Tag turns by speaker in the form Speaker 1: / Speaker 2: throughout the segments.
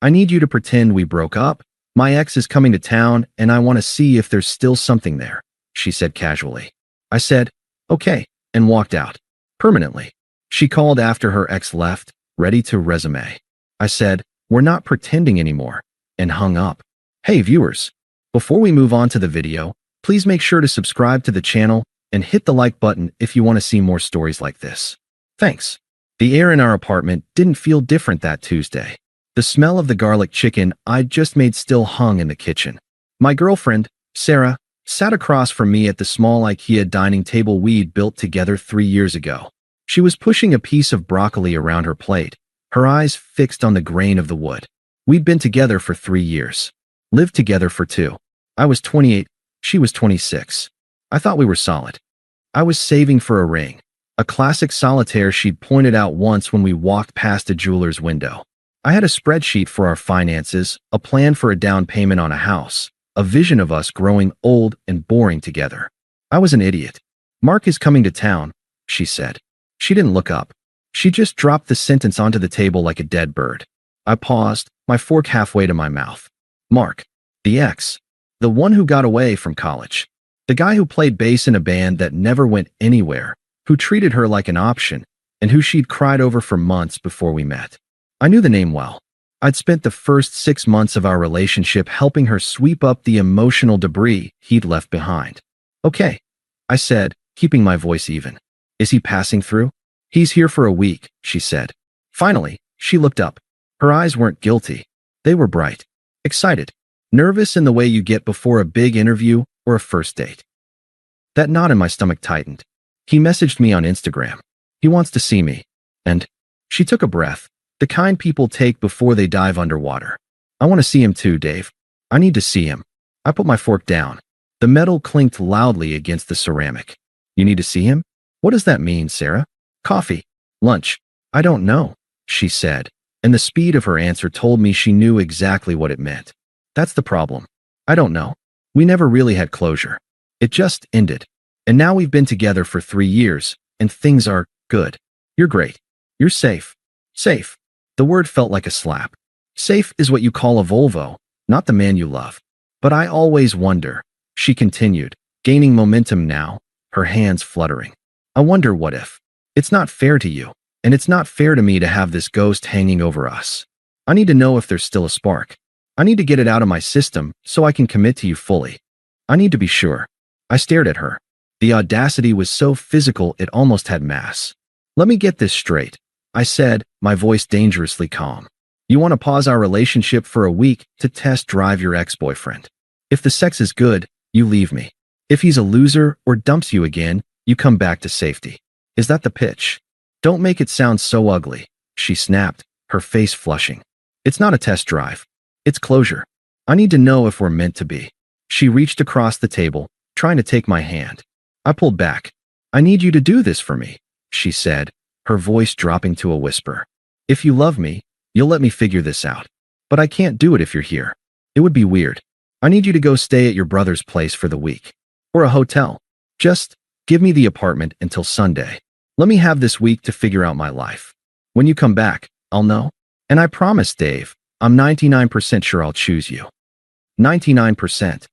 Speaker 1: I need you to pretend we broke up. My ex is coming to town and I want to see if there's still something there, she said casually. I said, okay, and walked out. Permanently. She called after her ex left, ready to resume. I said, we're not pretending anymore, and hung up. Hey viewers, before we move on to the video, please make sure to subscribe to the channel and hit the like button if you want to see more stories like this. Thanks. The air in our apartment didn't feel different that Tuesday. The smell of the garlic chicken I'd just made still hung in the kitchen. My girlfriend, Sarah, sat across from me at the small IKEA dining table we'd built together 3 years ago. She was pushing a piece of broccoli around her plate, her eyes fixed on the grain of the wood. We'd been together for 3 years. Lived together for 2. I was 28, she was 26. I thought we were solid. I was saving for a ring, a classic solitaire she'd pointed out once when we walked past a jeweler's window. I had a spreadsheet for our finances, a plan for a down payment on a house, a vision of us growing old and boring together. I was an idiot. Mark is coming to town, she said. She didn't look up. She just dropped the sentence onto the table like a dead bird. I paused, my fork halfway to my mouth. Mark. The ex. The one who got away from college. The guy who played bass in a band that never went anywhere, who treated her like an option, and who she'd cried over for months before we met. I knew the name well. I'd spent the first 6 months of our relationship helping her sweep up the emotional debris he'd left behind. Okay, I said, keeping my voice even. Is he passing through? He's here for a week, she said. Finally, she looked up. Her eyes weren't guilty. They were bright. Excited. Nervous in the way you get before a big interview or a first date. That knot in my stomach tightened. He messaged me on Instagram. He wants to see me. And she took a breath, the kind people take before they dive underwater. I want to see him too, Dave. I need to see him. I put my fork down. The metal clinked loudly against the ceramic. You need to see him? What does that mean, Sarah? Coffee. Lunch. I don't know, she said, and the speed of her answer told me she knew exactly what it meant. That's the problem. I don't know. We never really had closure. It just ended. And now we've been together for 3 years, and things are good. You're great. You're safe. Safe. The word felt like a slap. Safe is what you call a Volvo, not the man you love. But I always wonder, she continued, gaining momentum now, her hands fluttering. I wonder what if. It's not fair to you, and it's not fair to me to have this ghost hanging over us. I need to know if there's still a spark. I need to get it out of my system so I can commit to you fully. I need to be sure. I stared at her. The audacity was so physical it almost had mass. Let me get this straight, I said, my voice dangerously calm. You want to pause our relationship for a week to test drive your ex-boyfriend. If the sex is good, you leave me. If he's a loser or dumps you again, you come back to safety. Is that the pitch? Don't make it sound so ugly, she snapped, her face flushing. It's not a test drive. It's closure. I need to know if we're meant to be. She reached across the table, trying to take my hand. I pulled back. I need you to do this for me, she said, her voice dropping to a whisper. If you love me, you'll let me figure this out. But I can't do it if you're here. It would be weird. I need you to go stay at your brother's place for the week. Or a hotel. Just give me the apartment until Sunday. Let me have this week to figure out my life. When you come back, I'll know. And I promise, Dave, I'm 99% sure I'll choose you. 99%.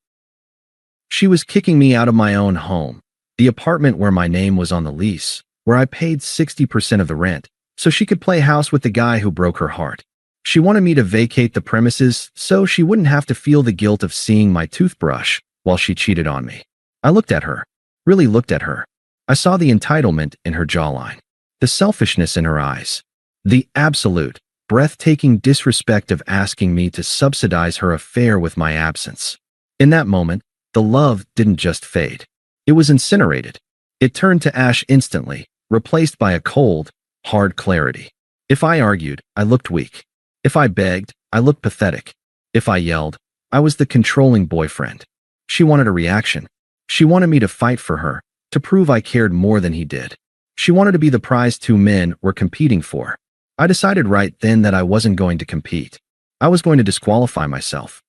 Speaker 1: She was kicking me out of my own home, the apartment where my name was on the lease, where I paid 60% of the rent, so she could play house with the guy who broke her heart. She wanted me to vacate the premises so she wouldn't have to feel the guilt of seeing my toothbrush while she cheated on me. I looked at her, really looked at her. I saw the entitlement in her jawline, the selfishness in her eyes, the absolute, breathtaking disrespect of asking me to subsidize her affair with my absence. In that moment, the love didn't just fade. It was incinerated. It turned to ash instantly, replaced by a cold, hard clarity. If I argued, I looked weak. If I begged, I looked pathetic. If I yelled, I was the controlling boyfriend. She wanted a reaction. She wanted me to fight for her, to prove I cared more than he did. She wanted to be the prize 2 men were competing for. I decided right then that I wasn't going to compete. I was going to disqualify myself.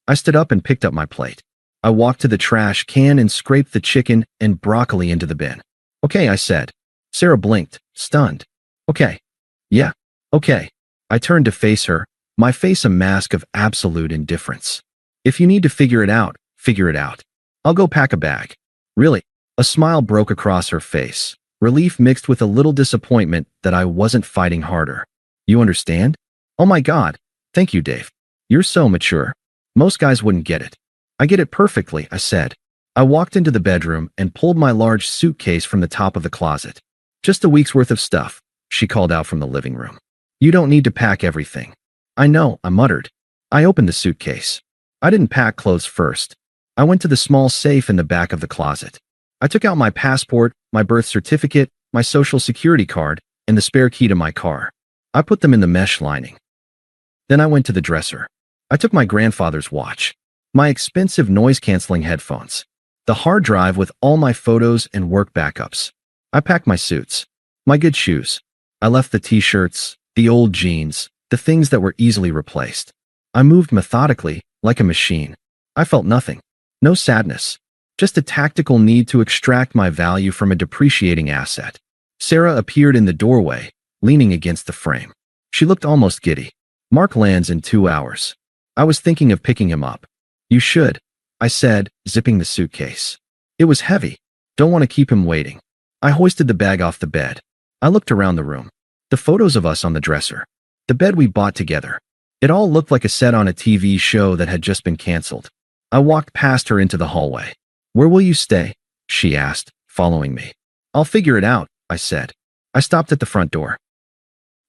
Speaker 1: I stood up and picked up my plate. I walked to the trash can and scraped the chicken and broccoli into the bin. Okay, I said. Sarah blinked, stunned. Okay. Yeah. Okay. I turned to face her, my face a mask of absolute indifference. If you need to figure it out, figure it out. I'll go pack a bag. Really? A smile broke across her face, relief mixed with a little disappointment that I wasn't fighting harder. You understand? Oh my God. Thank you, Dave. You're so mature. Most guys wouldn't get it. I get it perfectly, I said. I walked into the bedroom and pulled my large suitcase from the top of the closet. Just a week's worth of stuff, she called out from the living room. You don't need to pack everything. I know, I muttered. I opened the suitcase. I didn't pack clothes first. I went to the small safe in the back of the closet. I took out my passport, my birth certificate, my social security card, and the spare key to my car. I put them in the mesh lining. Then I went to the dresser. I took my grandfather's watch, my expensive noise-canceling headphones, the hard drive with all my photos and work backups. I packed my suits, my good shoes. I left the t-shirts, the old jeans, the things that were easily replaced. I moved methodically, like a machine. I felt nothing. No sadness. Just a tactical need to extract my value from a depreciating asset. Sarah appeared in the doorway, leaning against the frame. She looked almost giddy. Mark lands in 2 hours. I was thinking of picking him up. You should, I said, zipping the suitcase. It was heavy. Don't want to keep him waiting. I hoisted the bag off the bed. I looked around the room. The photos of us on the dresser. The bed we bought together. It all looked like a set on a TV show that had just been canceled. I walked past her into the hallway. Where will you stay? She asked, following me. I'll figure it out, I said. I stopped at the front door.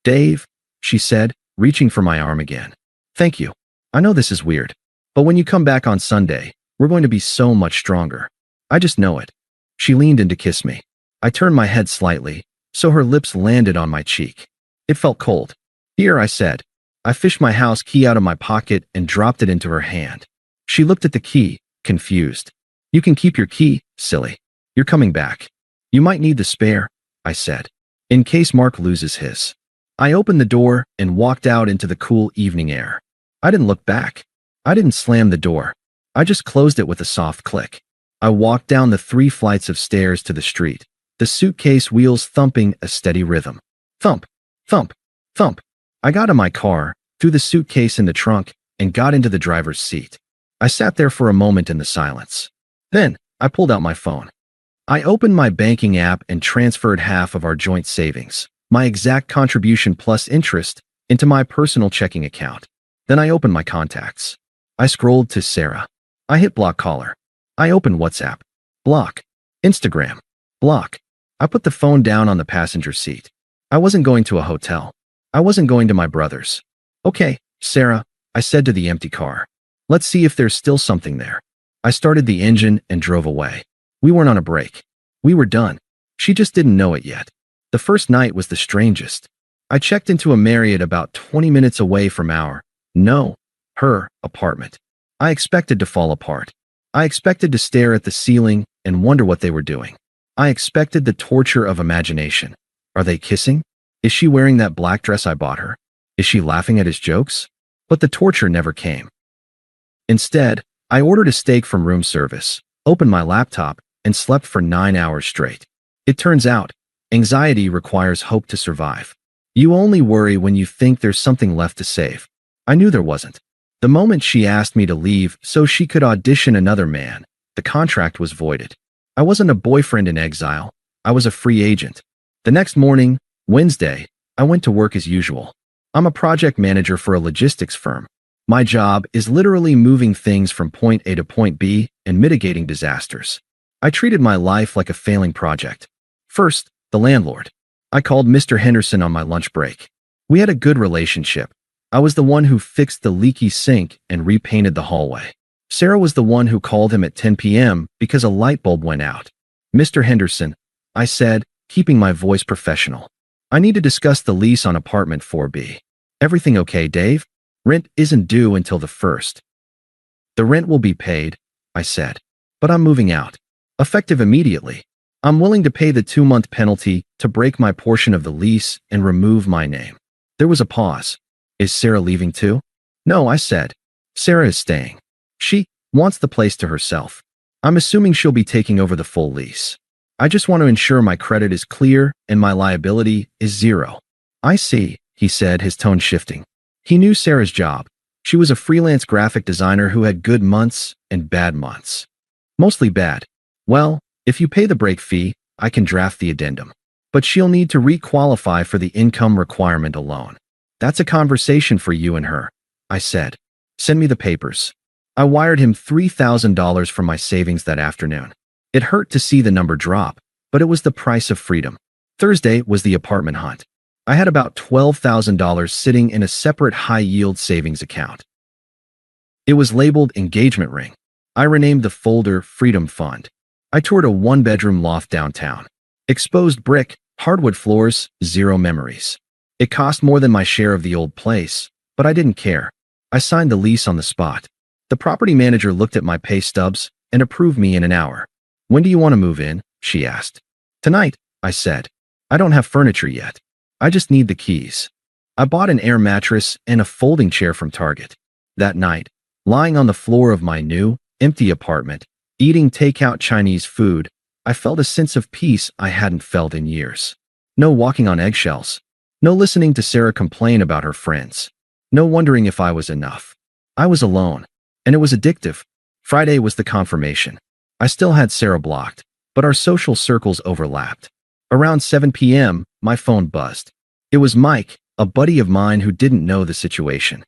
Speaker 1: Dave, she said, reaching for my arm again. Thank you. I know this is weird, but when you come back on Sunday, we're going to be so much stronger. I just know it. She leaned in to kiss me. I turned my head slightly, so her lips landed on my cheek. It felt cold. Here, I said. I fished my house key out of my pocket and dropped it into her hand. She looked at the key, confused. You can keep your key, silly. You're coming back. You might need the spare, I said, in case Mark loses his. I opened the door and walked out into the cool evening air. I didn't look back. I didn't slam the door. I just closed it with a soft click. I walked down the 3 flights of stairs to the street, the suitcase wheels thumping a steady rhythm. Thump, thump, thump. I got in my car, threw the suitcase in the trunk, and got into the driver's seat. I sat there for a moment in the silence. Then, I pulled out my phone. I opened my banking app and transferred half of our joint savings, my exact contribution plus interest, into my personal checking account. Then I opened my contacts. I scrolled to Sarah. I hit block caller. I opened WhatsApp. Block. Instagram. Block. I put the phone down on the passenger seat. I wasn't going to a hotel. I wasn't going to my brother's. Okay, Sarah, I said to the empty car. Let's see if there's still something there. I started the engine and drove away. We weren't on a break. We were done. She just didn't know it yet. The first night was the strangest. I checked into a Marriott about 20 minutes away from her apartment. I expected to fall apart. I expected to stare at the ceiling and wonder what they were doing. I expected the torture of imagination. Are they kissing? Is she wearing that black dress I bought her? Is she laughing at his jokes? But the torture never came. Instead, I ordered a steak from room service, opened my laptop, and slept for 9 hours straight. It turns out, anxiety requires hope to survive. You only worry when you think there's something left to save. I knew there wasn't. The moment she asked me to leave so she could audition another man, the contract was voided. I wasn't a boyfriend in exile. I was a free agent. The next morning, Wednesday, I went to work as usual. I'm a project manager for a logistics firm. My job is literally moving things from point A to point B and mitigating disasters. I treated my life like a failing project. First, the landlord. I called Mr. Henderson on my lunch break. We had a good relationship. I was the one who fixed the leaky sink and repainted the hallway. Sarah was the one who called him at 10 p.m. because a light bulb went out. Mr. Henderson, I said, keeping my voice professional. I need to discuss the lease on apartment 4B. Everything okay, Dave? Rent isn't due until the 1st. The rent will be paid, I said. But I'm moving out. Effective immediately. I'm willing to pay the 2-month penalty to break my portion of the lease and remove my name. There was a pause. Is Sarah leaving too? No, I said. Sarah is staying. She wants the place to herself. I'm assuming she'll be taking over the full lease. I just want to ensure my credit is clear and my liability is 0. I see, he said, his tone shifting. He knew Sarah's job. She was a freelance graphic designer who had good months and bad months. Mostly bad. Well, if you pay the break fee, I can draft the addendum. But she'll need to re-qualify for the income requirement alone. That's a conversation for you and her, I said. Send me the papers. I wired him $3,000 from my savings that afternoon. It hurt to see the number drop, but it was the price of freedom. Thursday was the apartment hunt. I had about $12,000 sitting in a separate high-yield savings account. It was labeled engagement ring. I renamed the folder Freedom Fund. I toured a one-bedroom loft downtown. Exposed brick, hardwood floors, zero memories. It cost more than my share of the old place, but I didn't care. I signed the lease on the spot. The property manager looked at my pay stubs and approved me in an hour. When do you want to move in? She asked. Tonight, I said. I don't have furniture yet. I just need the keys. I bought an air mattress and a folding chair from Target. That night, lying on the floor of my new, empty apartment, eating takeout Chinese food, I felt a sense of peace I hadn't felt in years. No walking on eggshells. No listening to Sarah complain about her friends. No wondering if I was enough. I was alone, and it was addictive. Friday was the confirmation. I still had Sarah blocked, but our social circles overlapped. Around 7 p.m., my phone buzzed. It was Mike, a buddy of mine who didn't know the situation.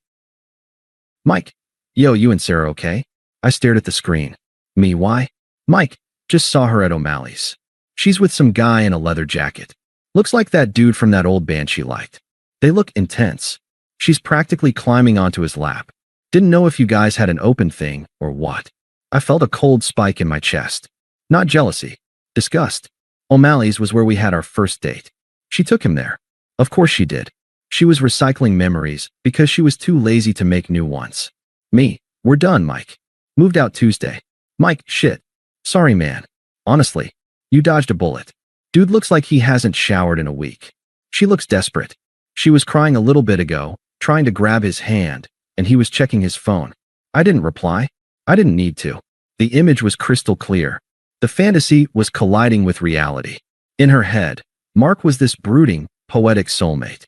Speaker 1: Mike, yo, you and Sarah okay? I stared at the screen. Me, why? Mike, just saw her at O'Malley's. She's with some guy in a leather jacket. Looks like that dude from that old band she liked. They look intense. She's practically climbing onto his lap. Didn't know if you guys had an open thing or what. I felt a cold spike in my chest. Not jealousy. Disgust. O'Malley's was where we had our first date. She took him there. Of course she did. She was recycling memories because she was too lazy to make new ones. Me, we're done, Mike. Moved out Tuesday. Mike, shit. Sorry, man. Honestly, you dodged a bullet. Dude looks like he hasn't showered in a week. She looks desperate. She was crying a little bit ago, trying to grab his hand, and he was checking his phone. I didn't reply. I didn't need to. The image was crystal clear. The fantasy was colliding with reality. In her head, Mark was this brooding, poetic soulmate.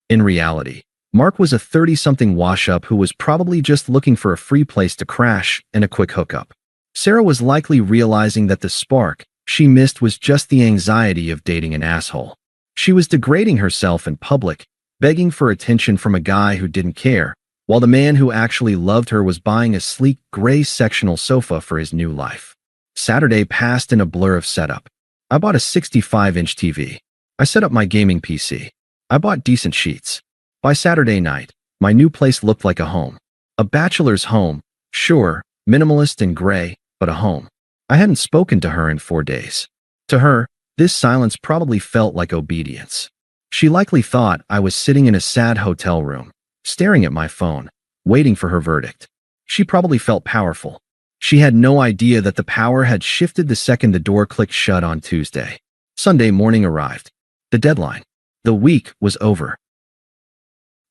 Speaker 1: In reality, Mark was a 30-something wash-up who was probably just looking for a free place to crash and a quick hookup. Sarah was likely realizing that the spark she missed was just the anxiety of dating an asshole. She was degrading herself in public, begging for attention from a guy who didn't care, while the man who actually loved her was buying a sleek gray sectional sofa for his new life. Saturday passed in a blur of setup. I bought a 65-inch TV. I set up my gaming PC. I bought decent sheets. By Saturday night, my new place looked like a home. A bachelor's home, sure, minimalist and gray, but a home. I hadn't spoken to her in 4 days. To her, this silence probably felt like obedience. She likely thought I was sitting in a sad hotel room, staring at my phone, waiting for her verdict. She probably felt powerful. She had no idea that the power had shifted the second the door clicked shut on Tuesday. Sunday morning arrived. The deadline. The week was over.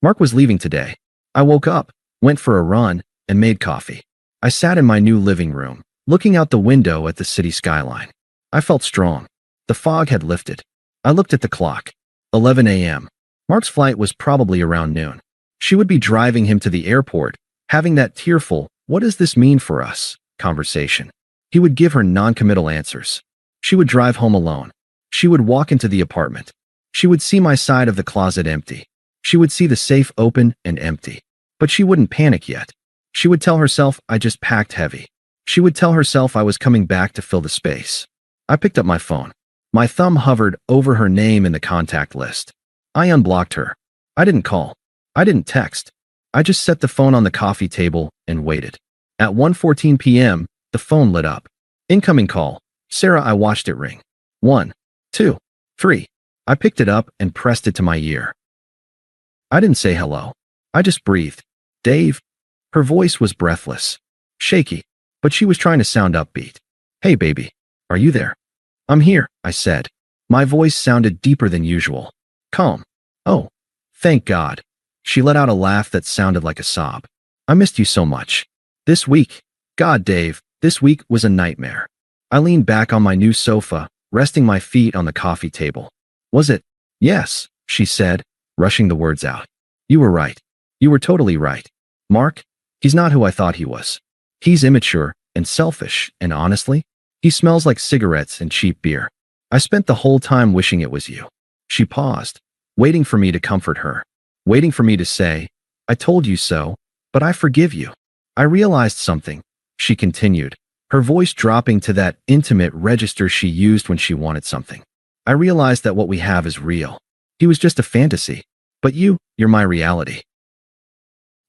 Speaker 1: Mark was leaving today. I woke up, went for a run, and made coffee. I sat in my new living room, looking out the window at the city skyline. I felt strong. The fog had lifted. I looked at the clock. 11 a.m. Mark's flight was probably around noon. She would be driving him to the airport, having that tearful, "What does this mean for us?" conversation. He would give her non-committal answers. She would drive home alone. She would walk into the apartment. She would see my side of the closet empty. She would see the safe open and empty. But she wouldn't panic yet. She would tell herself I just packed heavy. She would tell herself I was coming back to fill the space. I picked up my phone. My thumb hovered over her name in the contact list. I unblocked her. I didn't call. I didn't text. I just set the phone on the coffee table and waited. At 1:14 p.m., the phone lit up. Incoming call. Sarah. I watched it ring. 1, 2, 3. I picked it up and pressed it to my ear. I didn't say hello. I just breathed. Dave. Her voice was breathless. Shaky. But she was trying to sound upbeat. Hey baby. Are you there? I'm here, I said. My voice sounded deeper than usual. Calm. Oh. Thank God. She let out a laugh that sounded like a sob. I missed you so much. This week. God, Dave, this week was a nightmare. I leaned back on my new sofa, resting my feet on the coffee table. Was it? Yes, she said, rushing the words out. You were right. You were totally right. Mark, he's not who I thought he was. He's immature and selfish, and honestly, he smells like cigarettes and cheap beer. I spent the whole time wishing it was you. She paused, waiting for me to comfort her, waiting for me to say, I told you so, but I forgive you. I realized something, she continued, her voice dropping to that intimate register she used when she wanted something. I realized that what we have is real. He was just a fantasy. But you're my reality.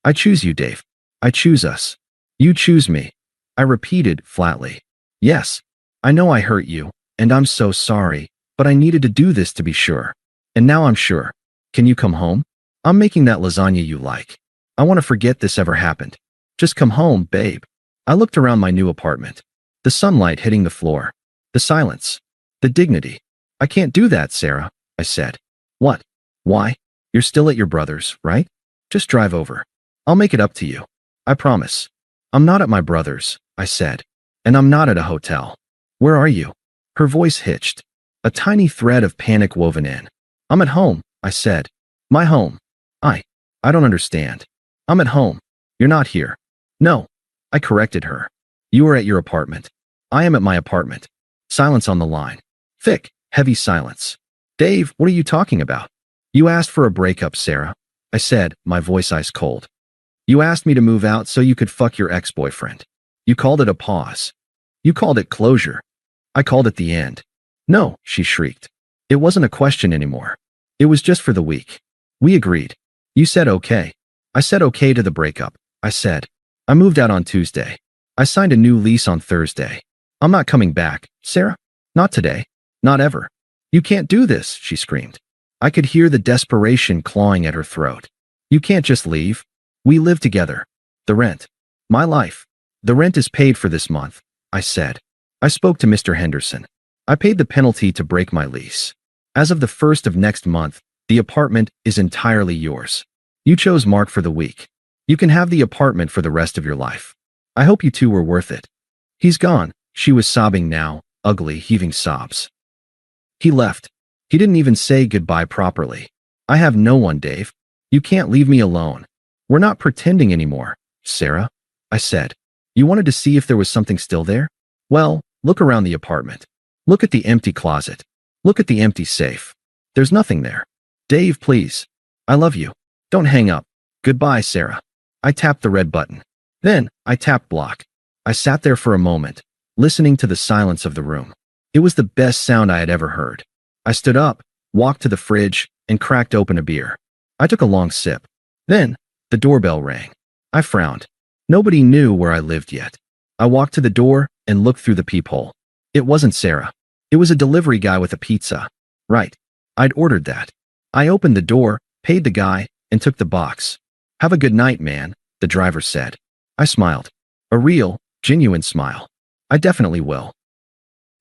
Speaker 1: I choose you, Dave. I choose us. You choose me. I repeated flatly. Yes, I know I hurt you, and I'm so sorry, but I needed to do this to be sure. And now I'm sure. Can you come home? I'm making that lasagna you like. I want to forget this ever happened. Just come home, babe. I looked around my new apartment. The sunlight hitting the floor. The silence. The dignity. I can't do that, Sarah, I said. What? Why? You're still at your brother's, right? Just drive over. I'll make it up to you. I promise. I'm not at my brother's, I said. And I'm not at a hotel. Where are you? Her voice hitched. A tiny thread of panic woven in. I'm at home, I said. My home. I don't understand. I'm at home. You're not here. No. I corrected her. You are at your apartment. I am at my apartment. Silence on the line. Thick, heavy silence. Dave, what are you talking about? You asked for a breakup, Sarah. I said, my voice ice cold. You asked me to move out so you could fuck your ex-boyfriend. You called it a pause. You called it closure. I called it the end. No, she shrieked. It wasn't a question anymore. It was just for the week. We agreed. You said okay. I said okay to the breakup. I said. I moved out on Tuesday. I signed a new lease on Thursday. I'm not coming back, Sarah. Not today. Not ever. You can't do this, she screamed. I could hear the desperation clawing at her throat. You can't just leave. We live together. The rent. My life. The rent is paid for this month, I said. I spoke to Mr. Henderson. I paid the penalty to break my lease. As of the 1st of next month, the apartment is entirely yours. You chose Mark for the week. You can have the apartment for the rest of your life. I hope you two were worth it. He's gone, she was sobbing now, ugly, heaving sobs. He left. He didn't even say goodbye properly. I have no one, Dave. You can't leave me alone. We're not pretending anymore, Sarah, I said. You wanted to see if there was something still there? Well, look around the apartment. Look at the empty closet. Look at the empty safe. There's nothing there. Dave, please. I love you. Don't hang up. Goodbye, Sarah. I tapped the red button. Then, I tapped block. I sat there for a moment, listening to the silence of the room. It was the best sound I had ever heard. I stood up, walked to the fridge, and cracked open a beer. I took a long sip. Then, the doorbell rang. I frowned. Nobody knew where I lived yet. I walked to the door and looked through the peephole. It wasn't Sarah. It was a delivery guy with a pizza. Right. I'd ordered that. I opened the door, paid the guy, and took the box. Have a good night, man, the driver said. I smiled. A real, genuine smile. I definitely will.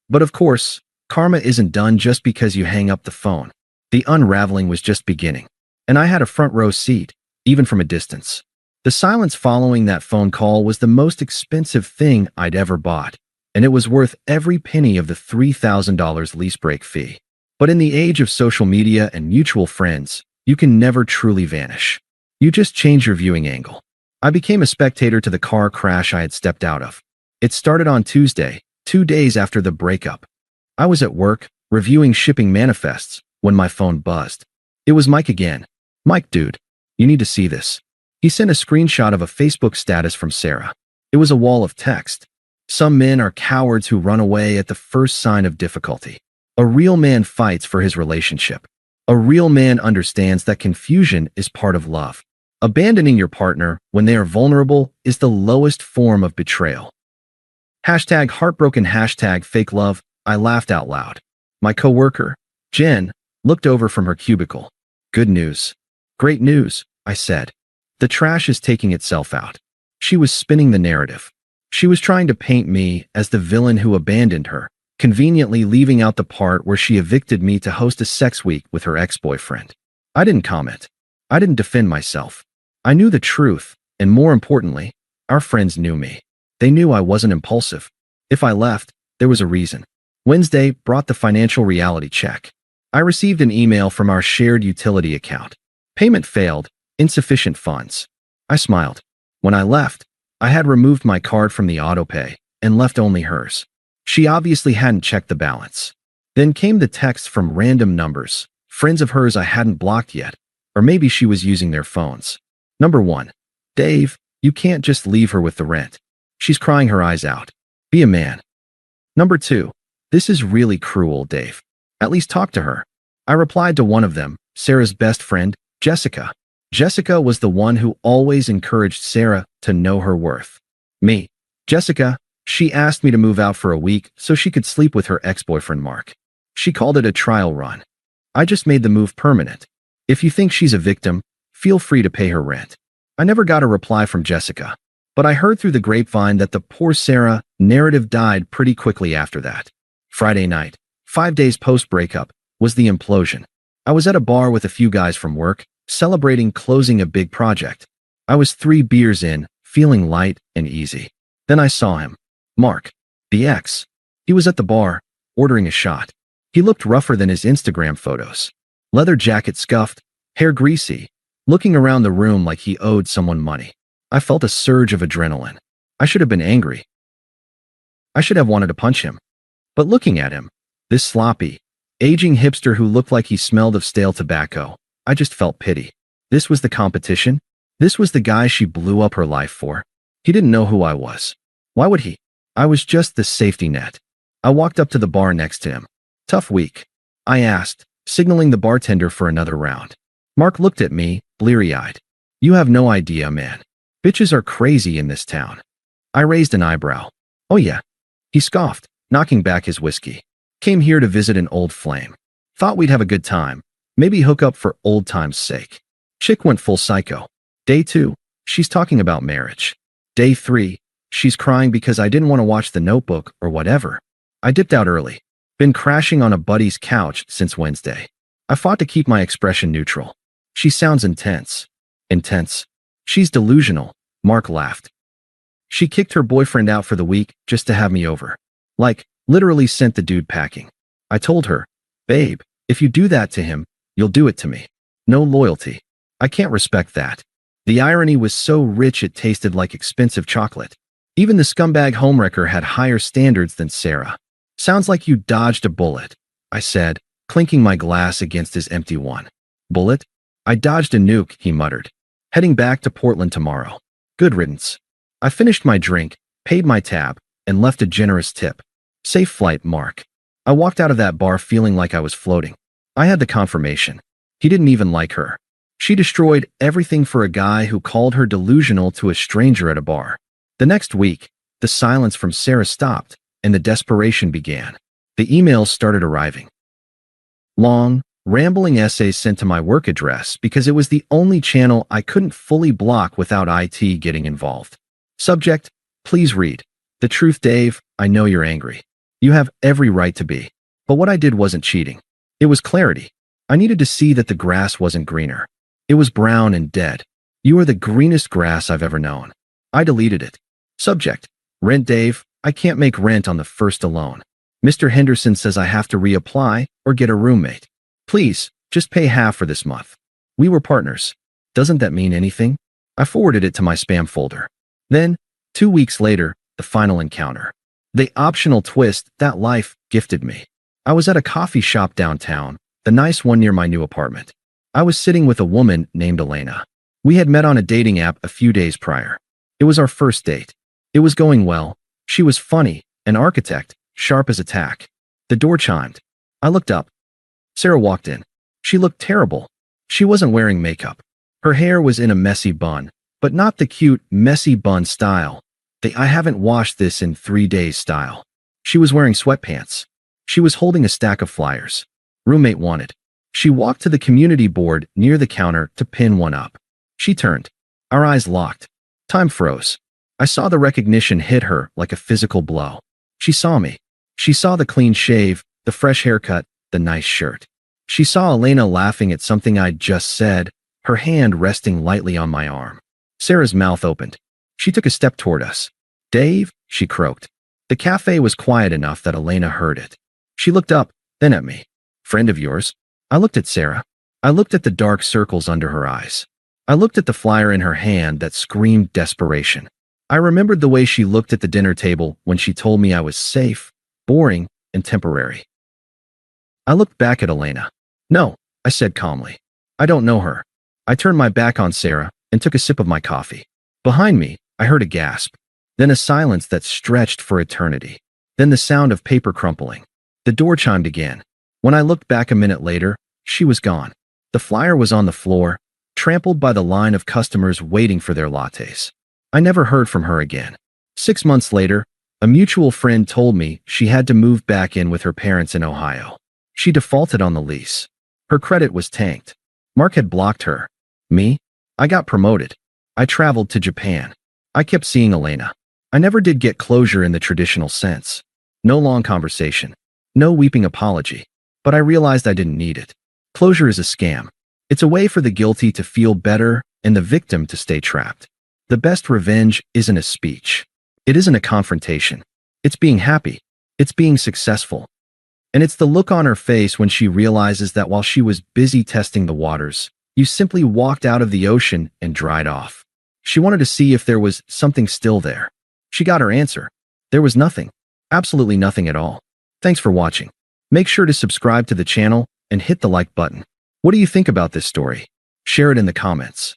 Speaker 1: But of course, karma isn't done just because you hang up the phone. The unraveling was just beginning. And I had a front row seat, even from a distance. The silence following that phone call was the most expensive thing I'd ever bought, and it was worth every penny of the $3,000 lease break fee. But in the age of social media and mutual friends, you can never truly vanish. You just change your viewing angle. I became a spectator to the car crash I had stepped out of. It started on Tuesday, 2 days after the breakup. I was at work, reviewing shipping manifests, when my phone buzzed. It was Mike again. Mike, dude, you need to see this. He sent a screenshot of a Facebook status from Sarah. It was a wall of text. Some men are cowards who run away at the first sign of difficulty. A real man fights for his relationship. A real man understands that confusion is part of love. Abandoning your partner when they are vulnerable is the lowest form of betrayal. Hashtag heartbroken, hashtag fake love. I laughed out loud. My coworker, Jen, looked over from her cubicle. Good news. Great news, I said. The trash is taking itself out. She was spinning the narrative. She was trying to paint me as the villain who abandoned her, conveniently leaving out the part where she evicted me to host a sex week with her ex-boyfriend. I didn't comment. I didn't defend myself. I knew the truth, and more importantly, our friends knew me. They knew I wasn't impulsive. If I left, there was a reason. Wednesday brought the financial reality check. I received an email from our shared utility account. Payment failed, Insufficient funds. I smiled. When I left, I had removed my card from the autopay and left only hers. She obviously hadn't checked the balance. Then came the texts from random numbers, friends of hers I hadn't blocked yet, or maybe she was using their phones. Number 1. Dave, you can't just leave her with the rent. She's crying her eyes out. Be a man. Number 2. This is really cruel, Dave. At least talk to her. I replied to one of them, Sarah's best friend, Jessica. Jessica was the one who always encouraged Sarah to know her worth. Me. Jessica, she asked me to move out for a week so she could sleep with her ex-boyfriend Mark. She called it a trial run. I just made the move permanent. If you think she's a victim, feel free to pay her rent. I never got a reply from Jessica, but I heard through the grapevine that the poor Sarah narrative died pretty quickly after that. Friday night, 5 days post-breakup, was the implosion. I was at a bar with a few guys from work, celebrating closing a big project. I was 3 beers in, feeling light and easy. Then I saw him. Mark, the ex. He was at the bar, ordering a shot. He looked rougher than his Instagram photos. Leather jacket scuffed, hair greasy, looking around the room like he owed someone money. I felt a surge of adrenaline. I should have been angry. I should have wanted to punch him. But looking at him, this sloppy, aging hipster who looked like he smelled of stale tobacco, I just felt pity. This was the competition? This was the guy she blew up her life for? He didn't know who I was. Why would he? I was just the safety net. I walked up to the bar next to him. Tough week, I asked, signaling the bartender for another round. Mark looked at me, bleary-eyed. You have no idea, man. Bitches are crazy in this town. I raised an eyebrow. Oh yeah. He scoffed, knocking back his whiskey. Came here to visit an old flame. Thought we'd have a good time. Maybe hook up for old time's sake. Chick went full psycho. Day 2, she's talking about marriage. Day 3, she's crying because I didn't want to watch The Notebook or whatever. I dipped out early. Been crashing on a buddy's couch since Wednesday. I fought to keep my expression neutral. She sounds intense. Intense. She's delusional, Mark laughed. She kicked her boyfriend out for the week just to have me over. Like, literally sent the dude packing. I told her, babe, if you do that to him, you'll do it to me. No loyalty. I can't respect that. The irony was so rich it tasted like expensive chocolate. Even the scumbag homewrecker had higher standards than Sarah. Sounds like you dodged a bullet, I said, clinking my glass against his empty one. Bullet? I dodged a nuke, he muttered. Heading back to Portland tomorrow. Good riddance. I finished my drink, paid my tab, and left a generous tip. Safe flight, Mark. I walked out of that bar feeling like I was floating. I had the confirmation. He didn't even like her. She destroyed everything for a guy who called her delusional to a stranger at a bar. The next week, the silence from Sarah stopped, and the desperation began. The emails started arriving. Long, rambling essays sent to my work address because it was the only channel I couldn't fully block without IT getting involved. Subject, please read. The truth, Dave, I know you're angry. You have every right to be. But what I did wasn't cheating. It was clarity. I needed to see that the grass wasn't greener. It was brown and dead. You are the greenest grass I've ever known. I deleted it. Subject, rent, Dave, I can't make rent on the first alone. Mr. Henderson says I have to reapply or get a roommate. Please, just pay half for this month. We were partners. Doesn't that mean anything? I forwarded it to my spam folder. Then, 2 weeks later, the final encounter. The optional twist that life gifted me. I was at a coffee shop downtown, the nice one near my new apartment. I was sitting with a woman named Elena. We had met on a dating app a few days prior. It was our first date. It was going well. She was funny, an architect, sharp as a tack. The door chimed. I looked up. Sarah walked in. She looked terrible. She wasn't wearing makeup. Her hair was in a messy bun, but not the cute, messy bun style. The I haven't washed this in 3 days style. She was wearing sweatpants. She was holding a stack of flyers. Roommate wanted. She walked to the community board near the counter to pin one up. She turned. Our eyes locked. Time froze. I saw the recognition hit her like a physical blow. She saw me. She saw the clean shave, the fresh haircut, the nice shirt. She saw Elena laughing at something I'd just said, her hand resting lightly on my arm. Sarah's mouth opened. She took a step toward us. Dave, she croaked. The cafe was quiet enough that Elena heard it. She looked up, then at me. Friend of yours? I looked at Sarah. I looked at the dark circles under her eyes. I looked at the flyer in her hand that screamed desperation. I remembered the way she looked at the dinner table when she told me I was safe, boring, and temporary. I looked back at Elena. No, I said calmly. I don't know her. I turned my back on Sarah and took a sip of my coffee. Behind me, I heard a gasp, then a silence that stretched for eternity. Then the sound of paper crumpling. The door chimed again. When I looked back a minute later, she was gone. The flyer was on the floor, trampled by the line of customers waiting for their lattes. I never heard from her again. 6 months later, a mutual friend told me she had to move back in with her parents in Ohio. She defaulted on the lease. Her credit was tanked. Mark had blocked her. Me? I got promoted. I traveled to Japan. I kept seeing Elena. I never did get closure in the traditional sense. No long conversation. No weeping apology. But I realized I didn't need it. Closure is a scam. It's a way for the guilty to feel better and the victim to stay trapped. The best revenge isn't a speech. It isn't a confrontation. It's being happy. It's being successful. And it's the look on her face when she realizes that while she was busy testing the waters, you simply walked out of the ocean and dried off. She wanted to see if there was something still there. She got her answer. There was nothing. Absolutely nothing at all. Thanks for watching. Make sure to subscribe to the channel and hit the like button. What do you think about this story? Share it in the comments.